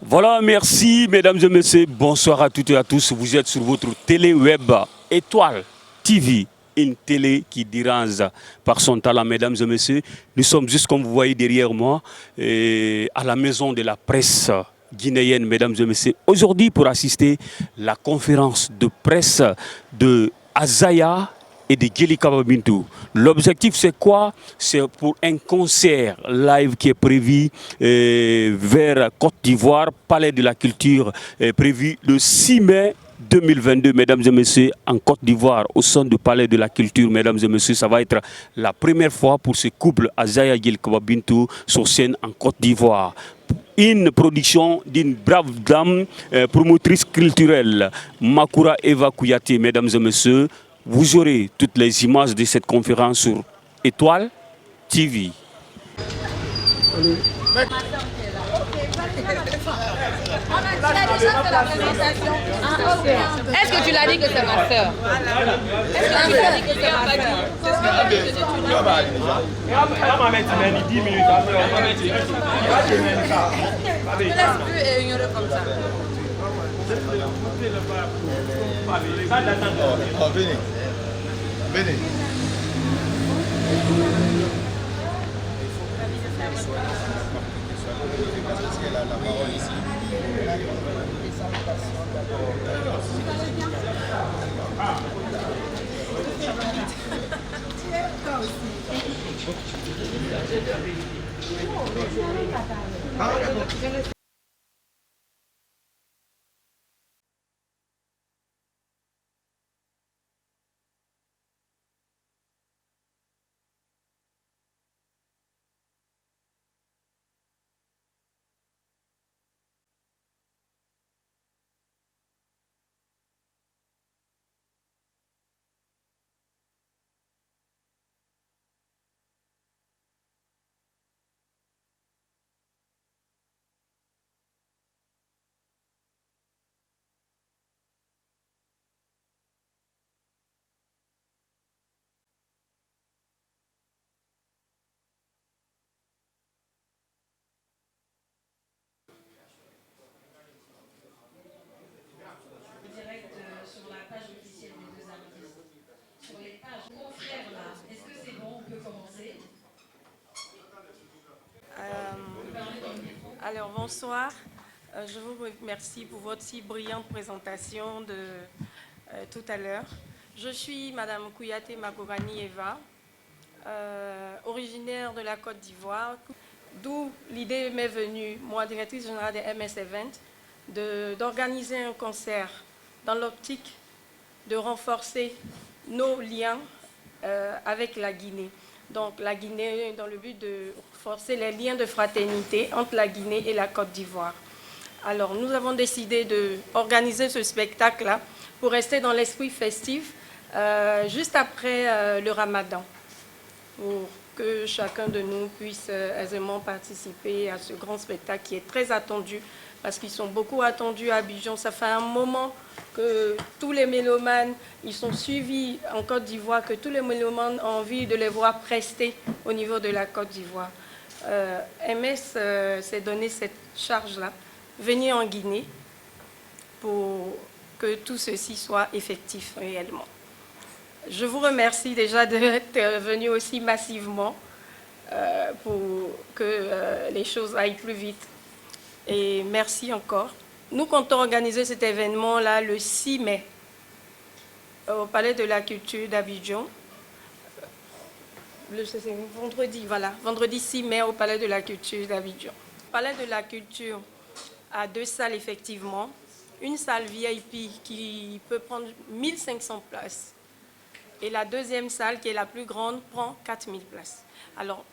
Voilà, merci mesdames et messieurs, bonsoir à toutes et à tous. Vous êtes sur votre télé web Étoile TV, une télé qui dérange par son talent, mesdames et messieurs. Nous sommes juste comme vous voyez derrière moi, à la maison de la presse guinéenne, mesdames et messieurs. Aujourd'hui, pour assister à la conférence de presse de Azaya et de Djeli Kaba Bintou. L'objectif, c'est quoi? C'est pour un concert live qui est prévu vers Côte d'Ivoire, Palais de la Culture, prévu le 6 mai 2022, mesdames et messieurs, en Côte d'Ivoire, au sein du Palais de la Culture, mesdames et messieurs. Ça va être la première fois pour ce couple Azaya et Djeli Kaba Bintou sur scène en Côte d'Ivoire. Une production d'une brave dame, promotrice culturelle, Makura Eva Kouyaté, mesdames et messieurs. Vous aurez toutes les images de cette conférence sur Étoile TV. Est-ce que tu l'as dit que c'est ma soeur? Est-ce que tu l'as dit que c'est ma soeur? Ne laisse plus ignorer comme ça. Venez. Alors bonsoir, je vous remercie pour votre si brillante présentation de tout à l'heure. Je suis Madame Kouyaté Magorani Eva, originaire de la Côte d'Ivoire, d'où l'idée m'est venue, moi directrice générale des MS Event, d'organiser un concert dans l'optique de renforcer nos liens avec la Guinée. Donc la Guinée dans le but de renforcer les liens de fraternité entre la Guinée et la Côte d'Ivoire. Alors nous avons décidé d'organiser ce spectacle-là pour rester dans l'esprit festif juste après le Ramadan, pour que chacun de nous puisse aisément participer à ce grand spectacle qui est très attendu, parce qu'ils sont beaucoup attendus à Abidjan. Ça fait un moment que tous les mélomanes, ils sont suivis en Côte d'Ivoire, que tous les mélomanes ont envie de les voir prester au niveau de la Côte d'Ivoire. MS s'est donné cette charge-là, venir en Guinée pour que tout ceci soit effectif réellement. Je vous remercie déjà d'être venu aussi massivement pour que les choses aillent plus vite. Et merci encore. Nous comptons organiser cet événement-là le 6 mai au Palais de la Culture d'Abidjan. C'est vendredi, voilà, vendredi 6 mai au Palais de la Culture d'Abidjan. Le Palais de la Culture a 2 salles effectivement. Une salle VIP qui peut prendre 1500 places. Et la deuxième salle, qui est la plus grande, prend 4000 places. Alors,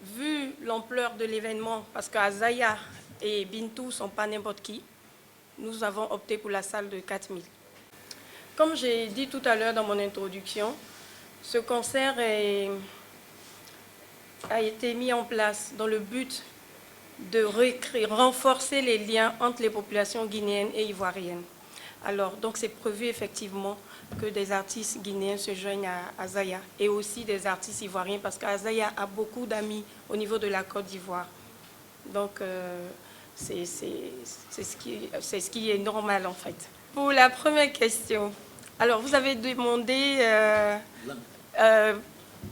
vu l'ampleur de l'événement, parce qu'Azaya et Bintou ne sont pas n'importe qui, nous avons opté pour la salle de 4000. Comme j'ai dit tout à l'heure dans mon introduction, ce concert a été mis en place dans le but de renforcer les liens entre les populations guinéennes et ivoiriennes. Alors, donc c'est prévu effectivement que des artistes guinéens se joignent à Azaya et aussi des artistes ivoiriens, parce qu'Azaya a beaucoup d'amis au niveau de la Côte d'Ivoire. Donc, C'est ce qui est normal en fait. Pour la première question, alors vous avez demandé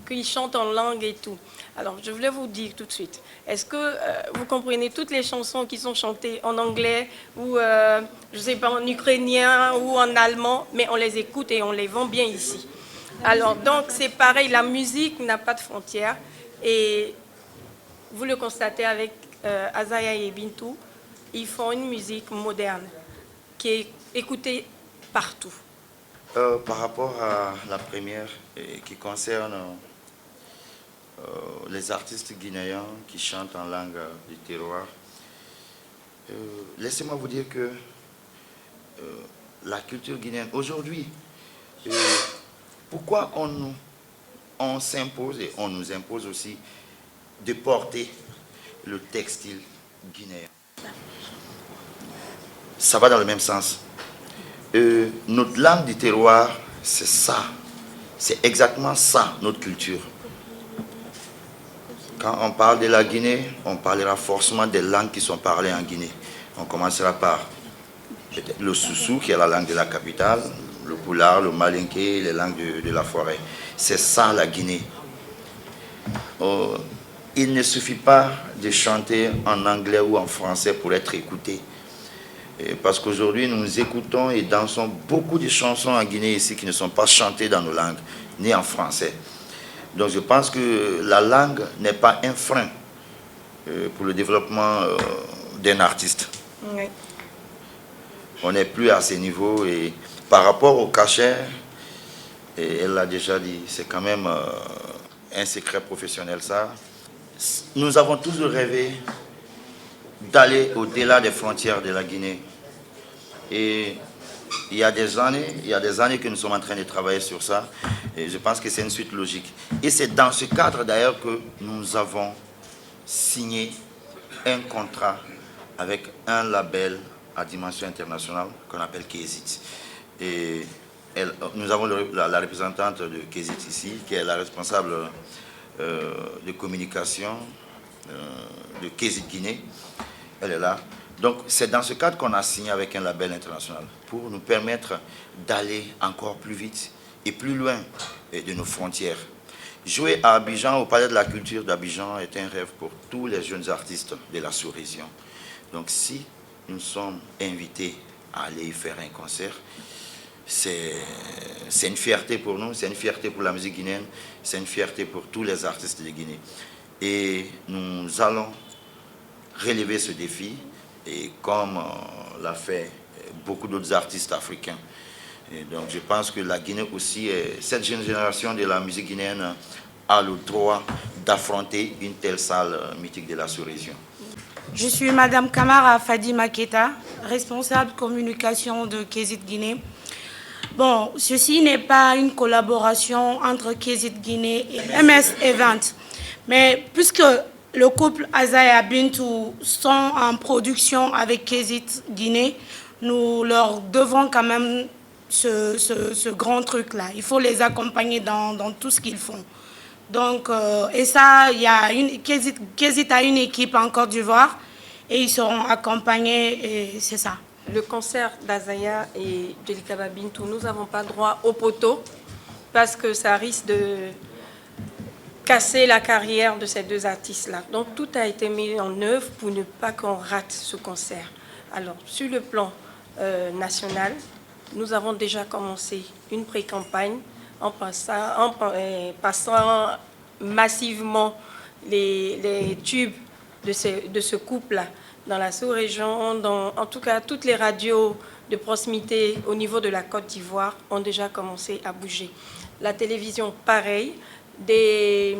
qu'ils chantent en langue et tout. Alors je voulais vous dire tout de suite, est-ce que vous comprenez toutes les chansons qui sont chantées en anglais ou je sais pas en ukrainien ou en allemand, mais on les écoute et on les vend bien ici. Alors donc c'est pareil, la musique n'a pas de frontières et vous le constatez avec Azaya et Bintou, ils font une musique moderne qui est écoutée partout. Par rapport à la première qui concerne les artistes guinéens qui chantent en langue du terroir, laissez-moi vous dire que la culture guinéenne aujourd'hui, pourquoi on s'impose et on nous impose aussi de porter le textile guinéen. Ça va dans le même sens. Notre langue du terroir, c'est ça. C'est exactement ça, notre culture. Quand on parle de la Guinée, on parlera forcément des langues qui sont parlées en Guinée. On commencera par le Soussou, qui est la langue de la capitale, le Poulard, le Malinké, les langues de la forêt. C'est ça la Guinée. Il ne suffit pas de chanter en anglais ou en français pour être écouté. Parce qu'aujourd'hui, nous écoutons et dansons beaucoup de chansons en Guinée ici qui ne sont pas chantées dans nos langues, ni en français. Donc je pense que la langue n'est pas un frein pour le développement d'un artiste. Oui. On n'est plus à ce niveau et par rapport au cachet, et elle l'a déjà dit, c'est quand même un secret professionnel ça. Nous avons toujours rêvé d'aller au-delà des frontières de la Guinée. Et il y a des années que nous sommes en train de travailler sur ça. Et je pense que c'est une suite logique. Et c'est dans ce cadre d'ailleurs que nous avons signé un contrat avec un label à dimension internationale qu'on appelle Kézit. Et nous avons la représentante de Kézit ici, qui est la responsable de communication de Kézit Guinée. Elle est là. Donc c'est dans ce cadre qu'on a signé avec un label international pour nous permettre d'aller encore plus vite et plus loin de nos frontières. Jouer à Abidjan, au Palais de la Culture d'Abidjan, est un rêve pour tous les jeunes artistes de la sous-région. Donc si nous sommes invités à aller y faire un concert, c'est une fierté pour nous, c'est une fierté pour la musique guinéenne, c'est une fierté pour tous les artistes de Guinée. Et nous allons relever ce défi, et comme l'a fait beaucoup d'autres artistes africains. Et donc je pense que la Guinée aussi, cette jeune génération de la musique guinéenne a le droit d'affronter une telle salle mythique de la sous-région. Je suis Madame Kamara Fadi Maketa, responsable communication de Kézit Guinée. Bon, ceci n'est pas une collaboration entre Kézit Guinée et MS Event, mais puisque le couple Azaya Bintou sont en production avec Kézit Guinée, nous leur devons quand même ce grand truc-là. Il faut les accompagner dans tout ce qu'ils font. Donc, et ça, il y a Kézit a une équipe en Côte d'Ivoire et ils seront accompagnés et c'est ça. Le concert d'Azaya et de Likaba Bintou, nous n'avons pas droit au poteau parce que ça risque de casser la carrière de ces deux artistes-là. Donc tout a été mis en œuvre pour ne pas qu'on rate ce concert. Alors, sur le plan national, nous avons déjà commencé une pré-campagne en passant massivement les tubes de ce couple-là dans la sous-région, en tout cas toutes les radios de proximité au niveau de la Côte d'Ivoire ont déjà commencé à bouger. La télévision, pareil. Des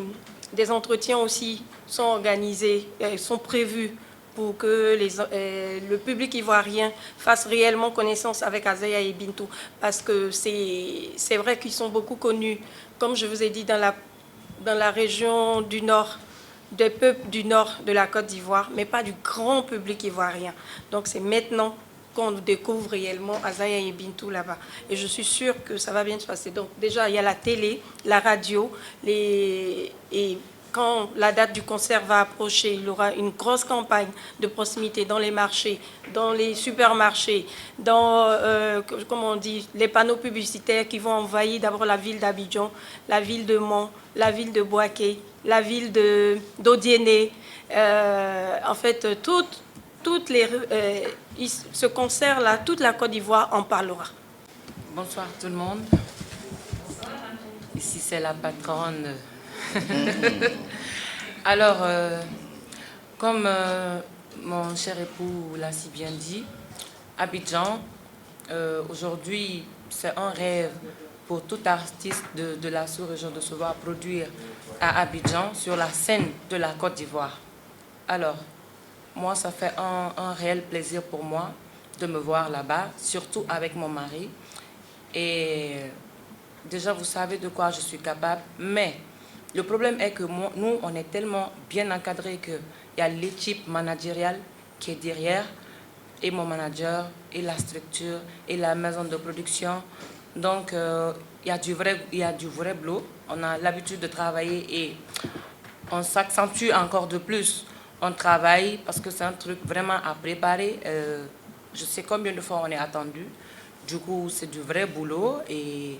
entretiens aussi sont organisés, sont prévus pour que le public ivoirien fasse réellement connaissance avec Azaya et Bintou. Parce que c'est vrai qu'ils sont beaucoup connus, comme je vous ai dit, dans la région du Nord, des peuples du Nord de la Côte d'Ivoire, mais pas du grand public ivoirien. Donc c'est maintenant qu'on découvre réellement Azaya et Bintou là-bas. Et je suis sûre que ça va bien se passer. Donc déjà, il y a la télé, la radio, et quand la date du concert va approcher, il y aura une grosse campagne de proximité dans les marchés, dans les supermarchés, dans, comment on dit, les panneaux publicitaires qui vont envahir d'abord la ville d'Abidjan, la ville de Mans, la ville de Bouaké, la ville d'Odiéné. En fait, ce concert-là, toute la Côte d'Ivoire en parlera. Bonsoir tout le monde. Ici, c'est la patronne. Alors, comme mon cher époux l'a si bien dit, Abidjan, aujourd'hui, c'est un rêve pour tout artiste de la sous-région de se voir produire à Abidjan sur la scène de la Côte d'Ivoire. Alors, moi, ça fait un réel plaisir pour moi de me voir là-bas, surtout avec mon mari. Et déjà, vous savez de quoi je suis capable, mais le problème est que nous, on est tellement bien encadrés qu'il y a l'équipe managériale qui est derrière, et mon manager, et la structure, et la maison de production. Donc, il y a du vrai boulot. On a l'habitude de travailler et on s'accentue encore de plus. On travaille parce que c'est un truc vraiment à préparer. Je sais combien de fois on est attendu. Du coup, c'est du vrai boulot et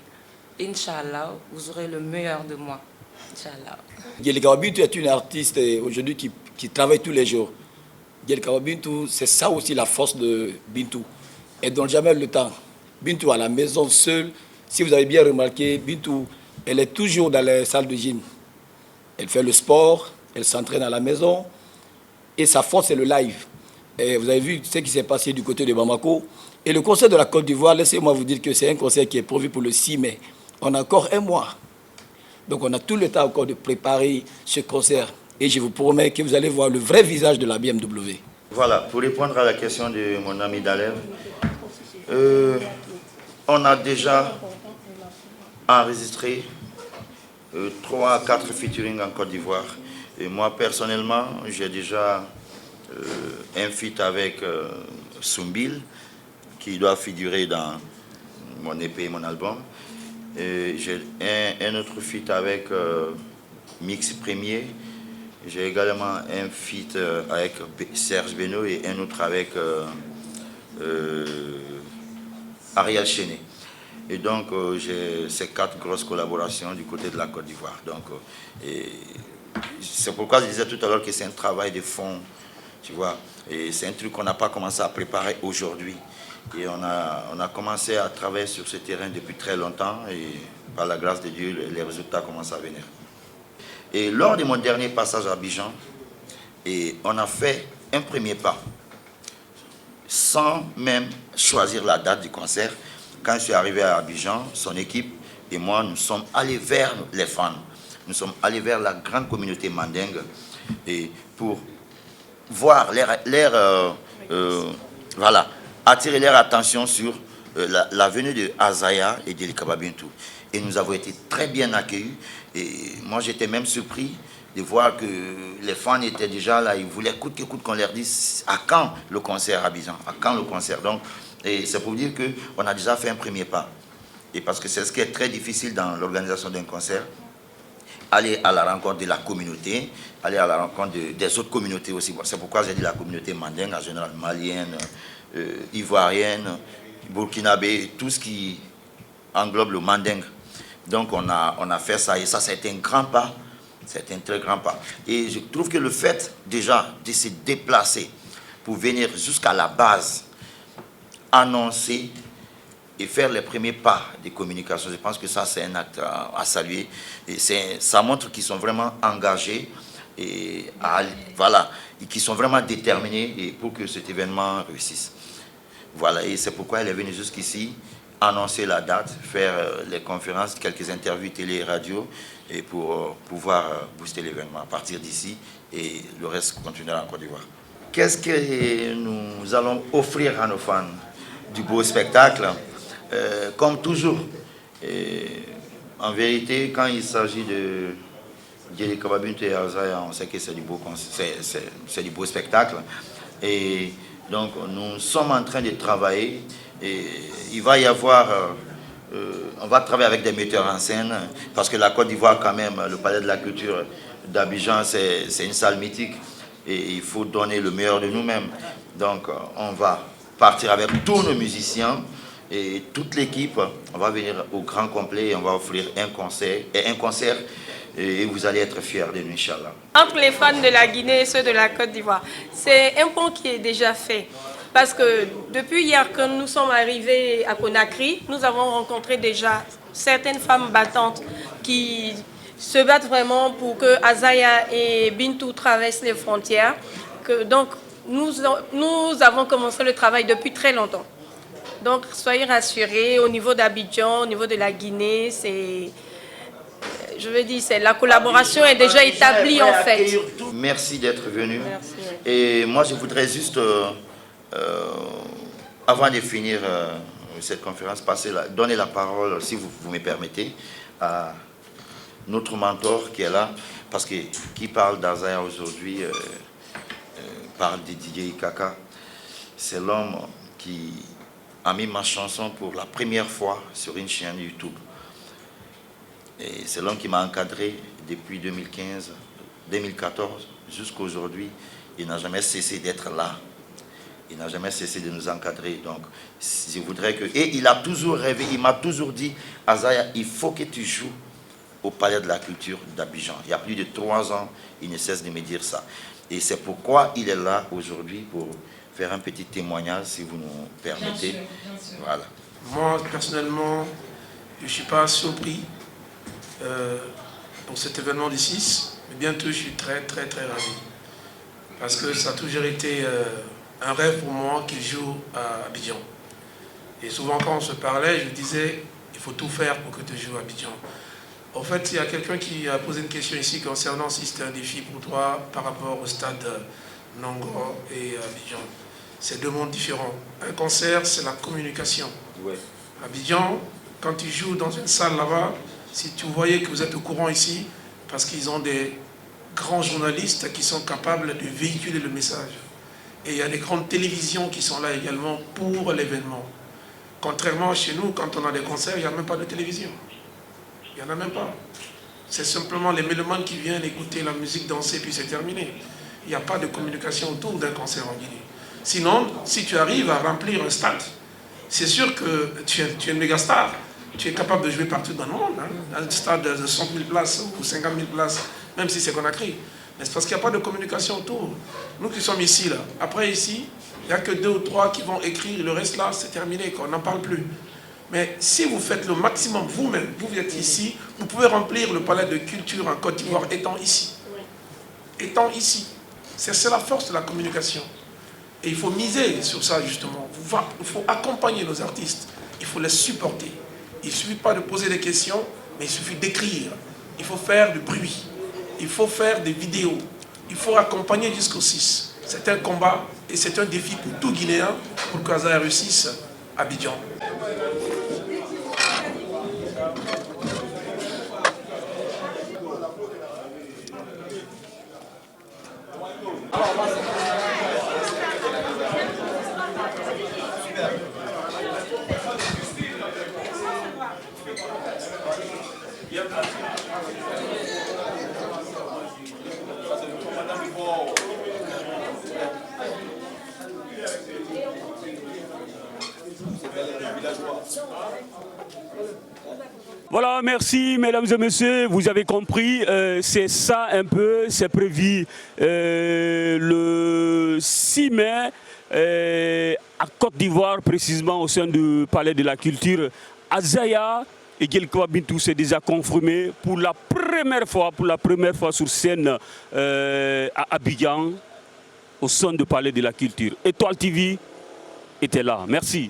Inch'Allah, vous aurez le meilleur de moi. Inch'Allah. Djelika Bintou est une artiste aujourd'hui qui travaille tous les jours. Djelika Bintou, c'est ça aussi la force de Bintou. Elle ne donne jamais le temps. Bintou à la maison seule. Si vous avez bien remarqué, Bintou, elle est toujours dans les salles de gym. Elle fait le sport, elle s'entraîne à la maison. Et sa force, c'est le live. Et vous avez vu ce qui s'est passé du côté de Bamako. Et le concert de la Côte d'Ivoire, laissez-moi vous dire que c'est un concert qui est prévu pour le 6 mai. On a encore un mois. Donc on a tout le temps encore de préparer ce concert. Et je vous promets que vous allez voir le vrai visage de la BMW. Voilà, pour répondre à la question de mon ami Dalev, on a déjà enregistré 3 à 4 featuring en Côte d'Ivoire. Et moi, personnellement, j'ai déjà un feat avec Soumbil, qui doit figurer dans mon EP et mon album. J'ai un autre feat avec Mix Premier. J'ai également un feat avec Serge Beno et un autre avec Ariel Chené. Et donc, j'ai ces 4 grosses collaborations du côté de la Côte d'Ivoire. Donc, c'est pourquoi je disais tout à l'heure que c'est un travail de fond, tu vois. Et c'est un truc qu'on n'a pas commencé à préparer aujourd'hui. Et on a commencé à travailler sur ce terrain depuis très longtemps et par la grâce de Dieu, les résultats commencent à venir. Et lors de mon dernier passage à Abidjan, on a fait un premier pas, sans même choisir la date du concert. Quand je suis arrivé à Abidjan, son équipe et moi, nous sommes allés vers les fans. Nous sommes allés vers la grande communauté mandingue et pour voir voilà, attirer leur attention sur la venue de Azaya et de Djelika Bintou. Et nous avons été très bien accueillis. Et moi, j'étais même surpris de voir que les fans étaient déjà là. Ils voulaient coûte que coûte qu'on leur dise à quand le concert à Abidjan, à quand le concert. Donc, et c'est pour dire qu'on a déjà fait un premier pas. Et parce que c'est ce qui est très difficile dans l'organisation d'un concert. Aller à la rencontre de la communauté, aller à la rencontre des autres communautés aussi. C'est pourquoi j'ai dit la communauté mandingue, en général malienne, ivoirienne, burkinabé, tout ce qui englobe le mandingue. Donc on a fait ça et ça a été un grand pas, c'est un très grand pas. Et je trouve que le fait déjà de se déplacer pour venir jusqu'à la base, annoncer et faire les premiers pas de communication, je pense que ça c'est un acte à saluer. Et ça montre qu'ils sont vraiment engagés et qui sont vraiment déterminés pour que cet événement réussisse. Voilà, et c'est pourquoi elle est venue jusqu'ici, annoncer la date, faire les conférences, quelques interviews télé et radio, et pour pouvoir booster l'événement à partir d'ici, et le reste continuera en Côte d'Ivoire. Qu'est-ce que nous allons offrir à nos fans? Du beau spectacle, comme toujours. En vérité, quand il s'agit de Djelika Bintou et Azaya, on sait que c'est du beau spectacle. Et donc, nous sommes en train de travailler. Et il va y avoir, on va travailler avec des metteurs en scène, parce que la Côte d'Ivoire, quand même, le Palais de la Culture d'Abidjan, c'est une salle mythique et il faut donner le meilleur de nous-mêmes. Donc on va partir avec tous nos musiciens et toute l'équipe. On va venir au grand complet et on va offrir un concert et vous allez être fiers de nous, Inch'Allah. Entre les fans de la Guinée et ceux de la Côte d'Ivoire, c'est un pont qui est déjà fait. Parce que depuis hier, quand nous sommes arrivés à Conakry, nous avons rencontré déjà certaines femmes battantes qui se battent vraiment pour que Azaya et Bintou traversent les frontières. Donc, nous avons commencé le travail depuis très longtemps. Donc, soyez rassurés, au niveau d'Abidjan, au niveau de la Guinée, je veux dire, la collaboration est déjà établie en fait. Merci d'être venu. Merci. Et moi, je voudrais juste, avant de finir cette conférence, donner la parole, si vous me permettez, à notre mentor qui est là, parce que qui parle d'Azaya aujourd'hui parle de DJ Ikaka. C'est l'homme qui a mis ma chanson pour la première fois sur une chaîne YouTube. Et c'est l'homme qui m'a encadré depuis 2015, 2014 jusqu'à aujourd'hui. Il n'a jamais cessé d'être là. Il n'a jamais cessé de nous encadrer. Donc, je voudrais que... Et il a toujours rêvé, il m'a toujours dit, Azaya, il faut que tu joues au Palais de la Culture d'Abidjan. Il y a plus de 3 ans, il ne cesse de me dire ça. Et c'est pourquoi il est là aujourd'hui pour faire un petit témoignage, si vous nous permettez. Bien sûr. Voilà. Moi, personnellement, je ne suis pas surpris pour cet événement du 6, mais bientôt je suis très ravi. Parce que ça a toujours été un rêve pour moi qu'il joue à Abidjan. Et souvent quand on se parlait, je disais, il faut tout faire pour que tu joues à Abidjan. En fait, il y a quelqu'un qui a posé une question ici concernant si c'était un défi pour toi par rapport au stade Nongo et Abidjan. C'est 2 mondes différents. Un concert, c'est la communication. Ouais. Abidjan, quand tu joues dans une salle là-bas, si tu voyais que vous êtes au courant ici, parce qu'ils ont des grands journalistes qui sont capables de véhiculer le message. Et il y a des grandes télévisions qui sont là également pour l'événement. Contrairement à chez nous, quand on a des concerts, il n'y a même pas de télévision. Il n'y en a même pas. C'est simplement les mélomanes qui viennent écouter la musique, danser, puis c'est terminé. Il n'y a pas de communication autour d'un concert en Guinée. Sinon, si tu arrives à remplir un stade, c'est sûr que tu es une méga star. Tu es capable de jouer partout dans le monde. Hein. Un stade de 100 000 places ou 50 000 places, même si c'est Conakry. Mais c'est parce qu'il n'y a pas de communication autour. Nous qui sommes ici, là, après ici, il n'y a que 2 ou 3 qui vont écrire. Le reste là, c'est terminé, on n'en parle plus. Mais si vous faites le maximum vous-même, vous êtes ici, vous pouvez remplir le palais de culture en Côte d'Ivoire étant ici. Étant ici. C'est la force de la communication. Et il faut miser sur ça justement. Il faut accompagner nos artistes. Il faut les supporter. Il ne suffit pas de poser des questions, mais il suffit d'écrire. Il faut faire du bruit. Il faut faire des vidéos. Il faut accompagner jusqu'au 6. C'est un combat et c'est un défi pour tout Guinéen pour qu'Azaya réussisse à Abidjan. Voilà, merci mesdames et messieurs, vous avez compris, c'est ça un peu, c'est prévu le 6 mai à Côte d'Ivoire, précisément au sein du Palais de la Culture. Azaya et Guelkwa Bintou s'est déjà confirmé pour la première fois sur scène à Abidjan, au sein du Palais de la Culture. Étoile TV était là, merci.